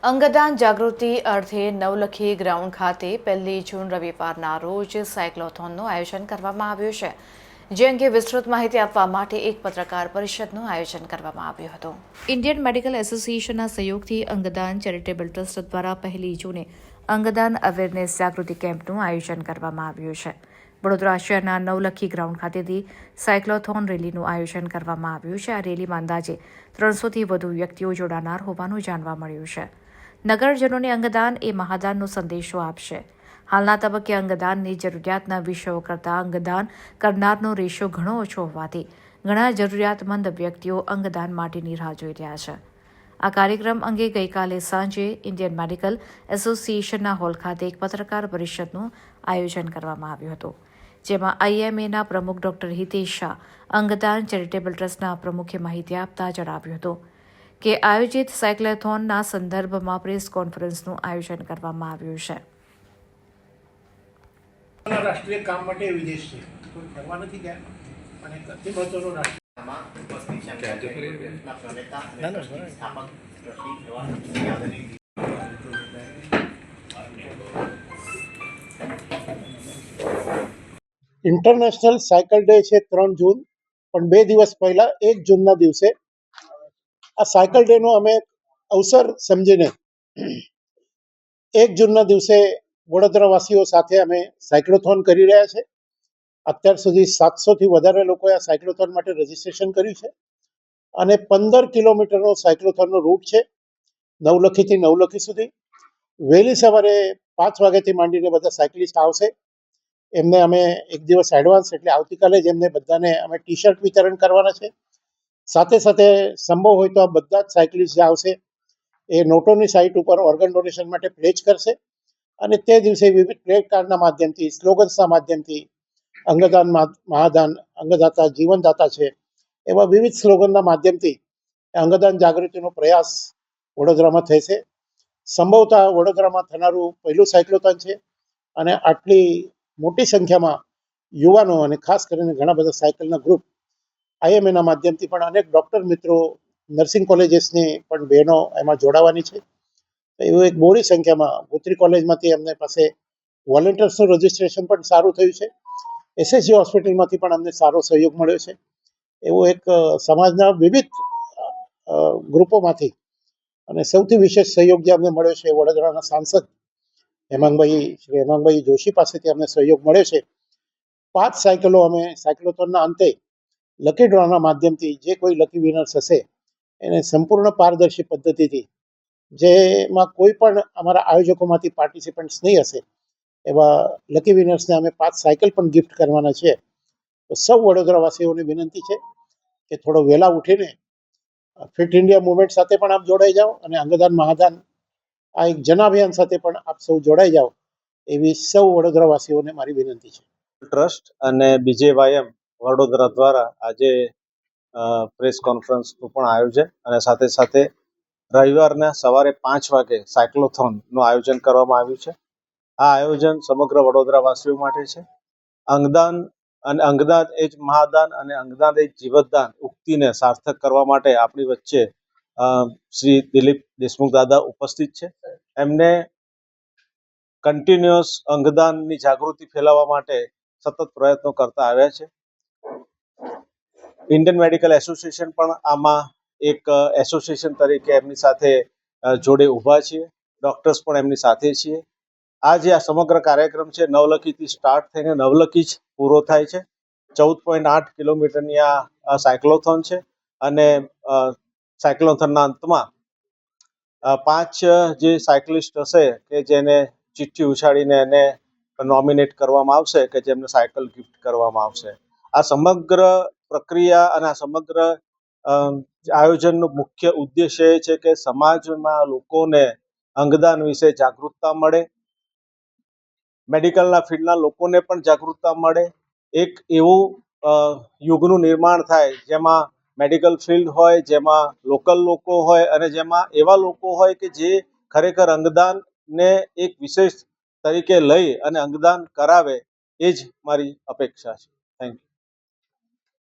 અંગદાન જાગૃતિ અર્થે નવલખી ગ્રાઉન્ડ ખાતે 1 જૂન રવિવારના રોજ સાયક્લોથોનનું આયોજન કરવામાં આવ્યું છે, જે અંગે વિસ્તૃત માહિતી આપવા માટે એક પત્રકાર પરિષદનું આયોજન કરવામાં આવ્યું હતું. ઇન્ડિયન મેડિકલ એસોસિએશનના સહયોગથી અંગદાન ચેરિટેબલ ટ્રસ્ટ દ્વારા 1 જૂને અંગદાન અવેરનેસ જાગૃતિ કેમ્પનું આયોજન કરવામાં આવ્યું છે. વડોદરા શહેરના નવલખી ગ્રાઉન્ડ ખાતેથી સાયક્લોથોન રેલીનું આયોજન કરવામાં આવ્યું છે. આ રેલીમાં અંદાજે 300થી વધુ વ્યક્તિઓ જોડાનાર હોવાનું જાણવા મળ્યું છે. નગરજનોને અંગદાન એ મહાદાનનો સંદેશો આપશે. હાલના તબક્કે અંગદાનની જરૂરિયાતના વિષયો કરતાં અંગદાન કરનારનો રેશિયો ઘણો ઓછો હોવાથી ઘણા જરૂરિયાતમંદ વ્યક્તિઓ અંગદાન માટેની રાહ જોઈ રહ્યા છે. આ કાર્યક્રમ અંગે ગઈકાલે સાંજે ઇન્ડિયન મેડિકલ એસોસિએશનના હોલ ખાતે એક પત્રકાર પરિષદનું આયોજન કરવામાં આવ્યું હતું, જેમાં આઈએમએના પ્રમુખ ડોક્ટર હિતેશ શાહ અંગદાન ચેરિટેબલ ટ્રસ્ટના પ્રમુખે માહિતી આપતા જણાવ્યું હતું કે આયોજિત સાયક્લોથોનના સંદર્ભમાં પ્રેસ કોન્ફરન્સનું આયોજન કરવામાં આવ્યું છે. રાષ્ટ્રીય કામ માટે વિદેશ છે, કોઈ ફરવા નથી ગયા અને અતિ મહત્વનો ઇન્ટરનેશનલ સાયકલ ડે છે 3 જૂન, પણ 2 દિવસ પહેલા 1 જૂનના દિવસે આ સાયકલ ડેનો અમે અવસર સમજીને 1 જૂનના દિવસે વડોદરાવાસીઓ સાથે અમે સાયક્લોથોન કરી રહ્યા છે. અત્યાર સુધી 700થી વધારે લોકોએ આ સાયક્લોથોન માટે રજીસ્ટ્રેશન કર્યું છે અને 15 કિલોમીટરનો સાયક્લોથોનનો રૂટ છે, નવલખીથી નવલખી સુધી. વહેલી સવારે 5 વાગ્યાથી માંડીને બધા સાયકલિસ્ટ આવશે. એમને અમે એક દિવસ એડવાન્સ એટલે આવતીકાલે જ એમને બધાને અમે ટી-શર્ટ વિતરણ કરવાના છે. સાથે સાથે સંભવ હોય તો આ બધા જ સાયકલિસ્ટ જે આવશે એ નોટોની સાઇટ ઉપર ઓર્ગન ડોનેશન માટે પ્લેજ કરશે અને તે દિવસે વિવિધ પ્લે કાર્ડના માધ્યમથી, સ્લોગન્સના માધ્યમથી અંગદાન મહાદાન, અંગદાતા જીવનદાતા છે, એવા વિવિધ સ્લોગનના માધ્યમથી અંગદાન જાગૃતિનો પ્રયાસ વડોદરામાં થશે. સંભવતઃ વડોદરામાં થનારું પહેલું સાયક્લોથોન છે અને આટલી મોટી સંખ્યામાં યુવાનો અને ખાસ કરીને ઘણા બધા સાયકલના ગ્રુપ, આઈએમએના માધ્યમથી પણ અનેક ડૉક્ટર મિત્રો, નર્સિંગ કોલેજીસની પણ બહેનો એમાં જોડાવાની છે. એવું એક બહોળી સંખ્યામાં ગોત્રી કોલેજમાંથી અમને પાસે વોલેન્ટિયર્સનું રજિસ્ટ્રેશન પણ સારું થયું છે. એસએસજી હોસ્પિટલમાંથી પણ અમને સારો સહયોગ મળ્યો છે. એવો એક સમાજના વિવિધ ગ્રુપોમાંથી અને સૌથી વિશેષ સહયોગ જે અમને મળ્યો છે વડોદરાના સાંસદ શ્રી હેમાંગભાઈ જોશી પાસેથી અમને સહયોગ મળ્યો છે. 5 સાયકલો અમે સાયક્લોથોનના અંતે લકી ડ્રોના માધ્યમથી જે કોઈ લકી વિનર્સ હશે એને સંપૂર્ણ પારદર્શી પદ્ધતિથી, જેમાં કોઈ પણ અમારા આયોજકોમાંથી પાર્ટિસિપન્ટ્સ નહીં હશે, એવા લકી વિનર્સને અમે 5 સાયકલ પણ ગિફ્ટ કરવાના છે. તો સૌ વડોદરાવાસીઓને વિનંતી છે કે થોડો વહેલા ઉઠીને ફિટ ઇન્ડિયા મુવમેન્ટ સાથે પણ આપ જોડાઈ જાઓ અને અંગદાન મહાદાન આ એક જન અભિયાન સાથે પણ આપ સૌ જોડાઈ જાઓ, એવી સૌ વડોદરાવાસીઓને મારી વિનંતી છે. ટ્રસ્ટ અને બીજેવાયએમ વડોદરા દ્વારા આજે પ્રેસ કોન્ફરન્સનું પણ આયોજન અને સાથે સાથે રવિવારના સવારે 5 વાગે સાયક્લોથોનનું આયોજન કરવામાં આવ્યું છે. આ આયોજન સમગ્ર વડોદરાવાસીઓ માટે છે. અંગદાન અને અંગદાન એ જ મહાદાન અને અંગદાન એ જ જીવતદાન ઉક્તિને સાર્થક કરવા માટે આપણી વચ્ચે શ્રી દિલીપ દેશમુખ દાદા ઉપસ્થિત છે. એમને કન્ટિન્યુઅસ અંગદાનની જાગૃતિ ફેલાવવા માટે સતત પ્રયત્નો કરતા આવ્યા છે. ઇન્ડિયન મેડિકલ એસોસિએશન પણ આમાં એક એસોસિએશન તરીકે એમની સાથે જોડે ઊભા છીએ. ડૉક્ટર્સ પણ એમની સાથે છીએ. આ જે આ સમગ્ર કાર્યક્રમ છે નવલખીથી સ્ટાર્ટ થઈને નવલખી જ પૂરો થાય છે. 14.8 કિલોમીટરની આ સાયક્લોથોન છે અને સાયક્લોથોનના અંતમાં 5 જે સાયકલિસ્ટ હશે કે જેને ચિઠ્ઠી ઉછાળીને એને નોમિનેટ કરવામાં આવશે કે જેમને સાયકલ ગિફ્ટ કરવામાં આવશે. આ સમગ્ર પ્રક્રિયા અને આ સમગ્ર આયોજનનો મુખ્ય ઉદ્દેશ્ય એ છે કે સમાજમાં લોકોને અંગદાન વિશે જાગૃતતા મળે, મેડિકલના ફિલ્ડના લોકોને પણ જાગૃતતા મળે. એક એવું યુગનું નિર્માણ થાય જેમાં મેડિકલ ફિલ્ડ હોય, જેમાં લોકલ લોકો હોય અને જેમાં એવા લોકો હોય કે જે ખરેખર અંગદાનને એક વિશેષ તરીકે લઈ અને અંગદાન કરાવે, એ જ મારી અપેક્ષા છે. Thank you.